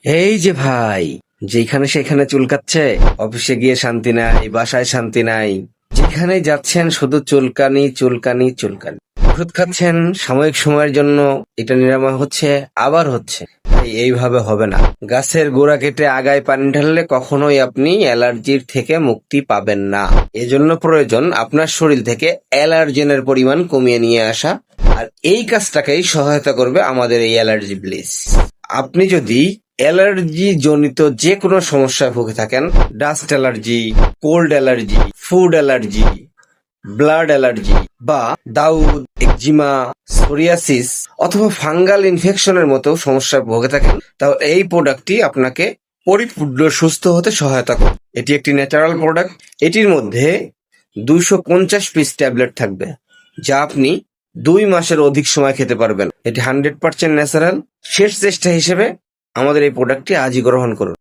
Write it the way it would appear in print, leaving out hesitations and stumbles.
এই যে ভাই, যেখানে সেখানে চুলকাচ্ছে, অফিসে গিয়ে শান্তি নাই, বাসায় শান্তি নাই, যেখানে যাচ্ছেন শুধু চুলকানি চুলকানি চুলকানি। ওষুধ খাচ্ছেন সাময়িক সময়ের জন্য, এটা নিরাময় হচ্ছে, আবার হচ্ছে। ভাই, এইভাবে হবে না। গাছের গোড়া কেটে আগায় পানি ঢাললে কখনোই আপনি অ্যালার্জির থেকে মুক্তি পাবেন না। এজন্য প্রয়োজন আপনার শরীর থেকে অ্যালার্জেনের পরিমাণ কমিয়ে নিয়ে আসা। আর এই কাজটাকেই সহায়তা করবে আমাদের এই অ্যালার্জি ব্লিস। আপনি যদি অ্যালার্জি জনিত যে কোনো সমস্যায় ভুগে থাকেন, dust allergy, cold allergy, food allergy, blood allergy বা দাউদ, একজিমা, সোরিয়াসিস অথবা ফাঙ্গাল ইনফেকশনের মতো সমস্যায় ভুগে থাকেন, তাহলে এই প্রোডাক্টটি আপনাকে পরিপূর্ণ সুস্থ হতে সহায়তা করে। এটি একটি ন্যাচারাল প্রোডাক্ট। এটির মধ্যে 250 পিস ট্যাবলেট থাকবে, যা আপনি 2 মাসের অধিক সময় খেতে পারবেন। এটি 100% ন্যাচারাল। শেষ চেষ্টা হিসেবে আমাদের এই প্রোডাক্টটি আজই গ্রহণ করুন।